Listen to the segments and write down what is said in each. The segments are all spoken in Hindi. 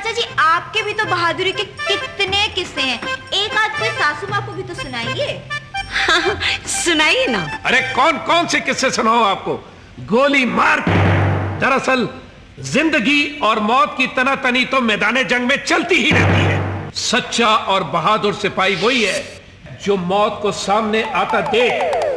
चाचा जी आपके भी तो बहादुरी के कितने किस्से हैं, एक आध कोई सासू माँ को भी तो सुनाइए। हाँ, सुनाइए ना। अरे कौन कौन से किस्से सुनाओ आपको? गोली मार। दरअसल जिंदगी और मौत की तनातनी तो मैदान जंग में चलती ही रहती है। सच्चा और बहादुर सिपाही वही है जो मौत को सामने आता देख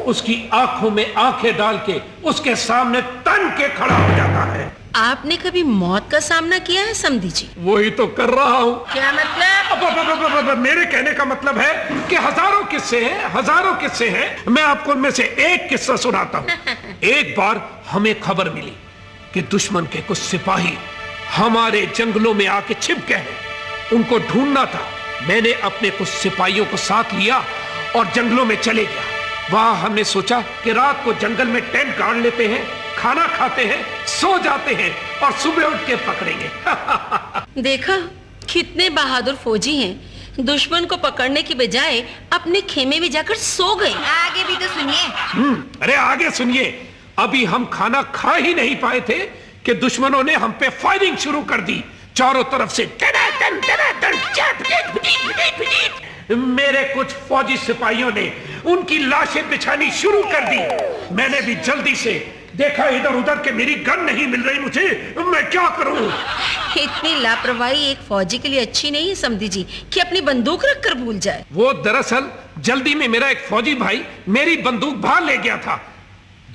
उसकी आंखों में आंखें डाल के उसके सामने तन के खड़ा हो जाता है। आपने कभी मौत का सामना किया है समधी जी? वही तो कर रहा हूँ। क्या मतलब? मेरे कहने का मतलब है कि हजारों किस्से हैं। मैं आपको उनमें से एक किस्सा सुनाता हूँ। एक बार हमें खबर मिली कि दुश्मन के कुछ सिपाही हमारे जंगलों में आके छिप गए हैं। उनको ढूंढना था। मैंने अपने कुछ सिपाहियों को साथ लिया और जंगलों में चले गया। वहां हमने सोचा कि रात को जंगल में टेंट गाड़ लेते हैं, खाना खाते हैं, सो जाते हैं और सुबह उठ के पकड़ेंगे। देखा कितने बहादुर फौजी हैं, दुश्मन को पकड़ने की बजाय अपने खेमे में जाकर सो गए। आगे भी तो सुनिए। अरे आगे सुनिए। अभी हम खाना खा ही नहीं पाए थे कि दुश्मनों ने हम पे फायरिंग शुरू कर दी। चारों तरफ से मेरे कुछ फौजी सिपाहियों ने उनकी लाशें बिछानी शुरू कर दी। मैंने भी जल्दी से देखा इधर उधर के मेरी गन नहीं मिल रही मुझे, मैं क्या करूं? इतनी लापरवाही एक फौजी के लिए अच्छी नहीं है समधी जी कि अपनी बंदूक रखकर भूल जाए। वो दरअसल जल्दी में मेरा एक फौजी भाई मेरी बंदूक बाहर ले गया था।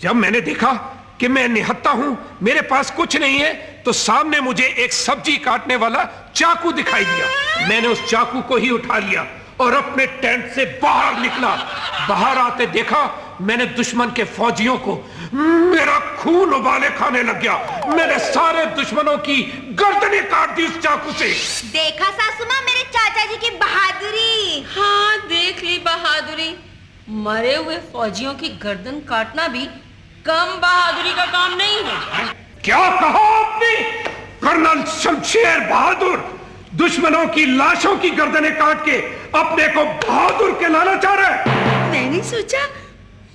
जब मैंने देखा कि मैं निहत्था हूं, मेरे पास कुछ नहीं है, तो सामने मुझे एक सब्जी काटने वाला चाकू दिखाई दिया। मैंने उस चाकू को ही उठा लिया और अपने टेंट से बाहर निकला। बाहर आते देखा मैंने दुश्मन के फौजियों को, मेरा खून उबाले खाने लग गया। मैंने सारे दुश्मनों की गर्दनें काट दी उस चाकू से। देखा सासू माँ मेरे चाचा जी की बहादुरी। हाँ देख ली बहादुरी। मरे हुए फौजियों की गर्दन काटना भी कम बहादुरी का काम नहीं है। क्या कहा आपने? कर्नल शमशेर बहादुर दुश्मनों की लाशों की गर्दनें काट के अपने को बहादुर कहलाना चाह रहा है? मैंने सोचा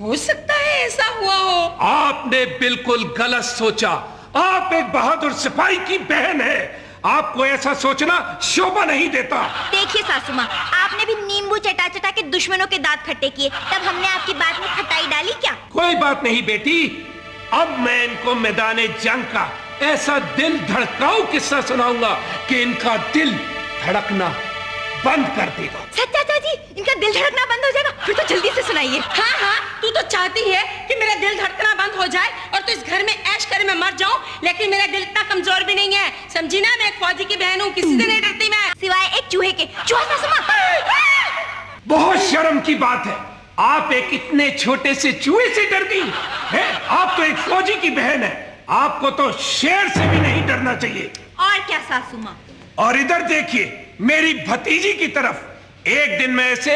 हो सकता है ऐसा हुआ हो। आपने बिल्कुल गलत सोचा। आप एक बहादुर सिपाही की बहन है। आपको ऐसा सोचना शोभा नहीं देता। देखिए सासू माँ, आपने भी नींबू चटा चटा के दुश्मनों के दांत खट्टे किए, तब हमने आपकी बात में खटाई डाली क्या? कोई बात नहीं बेटी, अब मैं इनको मैदाने जंग का ऐसा दिल धड़काऊ किस्सा सुनाऊंगा कि इनका दिल धड़कना बंद कर देगा। सच चाचा जी, इनका दिल धड़कना बंद हो जाएगा? फिर तो जल्दी से सुनाइए। हाँ हाँ, तू तो चाहती है कि मेरा दिल धड़कना बंद हो जाए और तो इस घर में ऐश करे मैं मर जाऊं, लेकिन मेरा दिल इतना कमजोर भी नहीं है, समझी ना? मैं एक फौजी की बहन हूँ, किसी से नहीं डरती मैं, सिवाय एक चूहे के। चूहा सासू माँ। बहुत शर्म की बात है, आप एक इतने छोटे से चूहे से डर गई है? आप तो एक फौजी की बहन है, आपको तो शेर से भी नहीं डरना चाहिए। और क्या सासू माँ? और इधर देखिए मेरी भतीजी की तरफ। एक दिन मैं इसे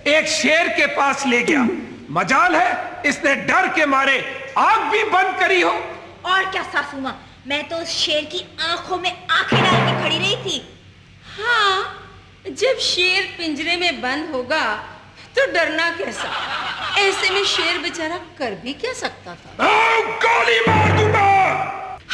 एक शेर के पास ले गया। मजाल है इसने डर के मारे आंख भी बंद करी हो। और क्या सासू माँ, मैं तो उस शेर की आंखों में आंखें डाल के खड़ी रही थी। हाँ, जब शेर पिंजरे में बंद होगा तो डरना कैसा? ऐसे में शेर बेचारा कर भी क्या सकता था? गोली मार दूंगा।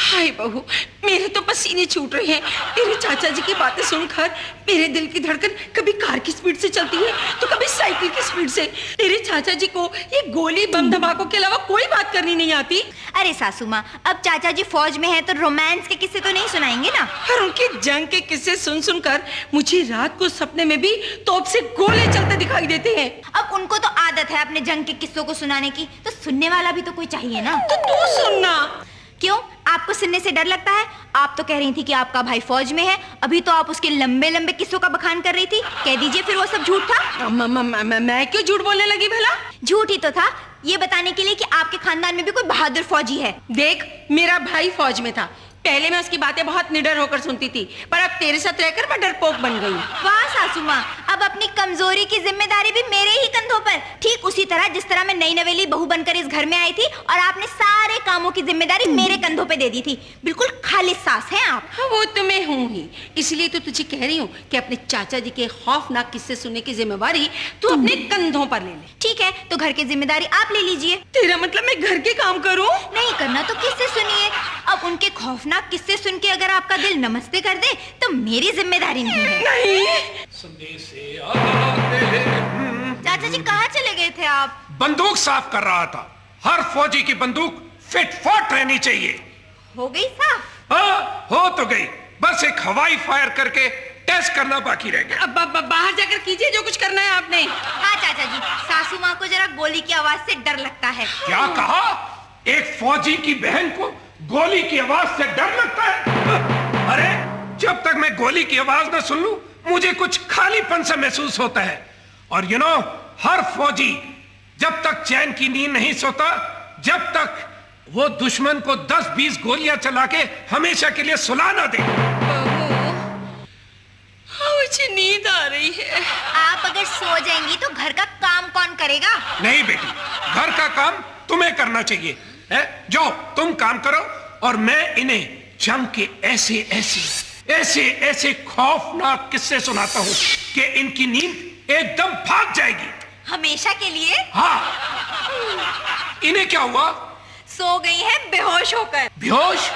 हाय बहू, मेरे तो पसीने छूट रहे हैं। तेरे चाचा जी की बातें सुनकर मेरे दिल की धड़कन कभी कार की स्पीड से चलती है तो कभी साइकिल की स्पीड से। तेरे चाचा जी को ये गोली बम धमाकों के अलावा कोई बात करनी नहीं आती। अरे सासू माँ, अब चाचा जी फौज में हैं तो रोमांस के किस्से तो नहीं सुनाएंगे ना? और उनकी जंग के किस्से सुन सुनकर मुझे रात को सपने में भी तोप से गोले चलते दिखाई देते हैं। अब उनको तो आदत है अपने जंग के किस्सों को सुनाने की, तो सुनने वाला भी तो कोई चाहिए ना। तो तू सुनना। क्यों, आपको सुनने से डर लगता है? आप तो कह रही थी कि आपका भाई फौज में है, अभी तो आप उसके लंबे लंबे किस्सों का बखान कर रही थी। कह दीजिए फिर वो सब झूठ था। मैं क्यों झूठ बोलने लगी भला? झूठ ही तो था, ये बताने के लिए कि आपके खानदान में भी कोई बहादुर फौजी है। देख, मेरा भाई फौज में था, पहले मैं उसकी बातें बहुत निडर होकर सुनती थी, पर अब तेरे साथ रहकर मैं डरपोक बन गई। वाह सासू माँ, अब अपनी कमजोरी की जिम्मेदारी भी मेरे ही कंधों पर। ठीक उसी तरह जिस तरह मैं नई नवेली बहू बनकर इस घर में आई थी और आपने सारे कामों की जिम्मेदारी मेरे कंधों पे दे दी थी। बिल्कुल खाली सास हैं आप। हाँ, वो तो मैं हूँ ही, इसलिए तो तुझे कह रही हूँ कि अपने चाचा जी के खौफनाक किस्से सुनने की जिम्मेवारी तू अपने कंधों पर ले ले। ठीक है, तो घर की जिम्मेदारी आप ले लीजिए। तेरा मतलब मैं घर के काम करूँ? नहीं करना तो किससे सुनिए। अब उनके खौफनाक किस्से सुन के अगर आपका दिल नमस्ते कर दे तो मेरी जिम्मेदारी नहीं है। नहीं। संदेशे आते हैं। चाचा जी कहाँ चले गए थे आप? बंदूक साफ कर रहा था। हर फौजी की बंदूक फिट फाट रहनी चाहिए। हो गई साफ? हाँ, हो तो गई, बस एक हवाई फायर करके टेस्ट करना बाकी रह गया। अब बाहर जाकर कीजिए जो कुछ करना है आपने। हाँ चाचा जी, सासू माँ को जरा गोली की आवाज से डर लगता है। क्या कहा? एक फौजी की बहन को गोली की आवाज से डर लगता है? अरे जब तक मैं गोली की आवाज न सुन लूं, मुझे कुछ खालीपन सा महसूस होता है। और हर फौजी जब तक चैन की नींद नहीं सोता, जब तक वो दुश्मन को 10-20 गोलियां चला के हमेशा के लिए सुला ना दे। मुझे नींद आ रही है। आप अगर सो जाएंगी तो घर का काम कौन करेगा? नहीं बेटी, घर का काम तुम्हें करना चाहिए है? जाओ तुम काम करो और मैं इन्हें जंग के ऐसे खौफनाक किस्से सुनाता हूँ कि इनकी नींद एकदम भाग जाएगी। हमेशा के लिए? हाँ। इन्हें क्या हुआ? सो गई है बेहोश होकर। बेहोश?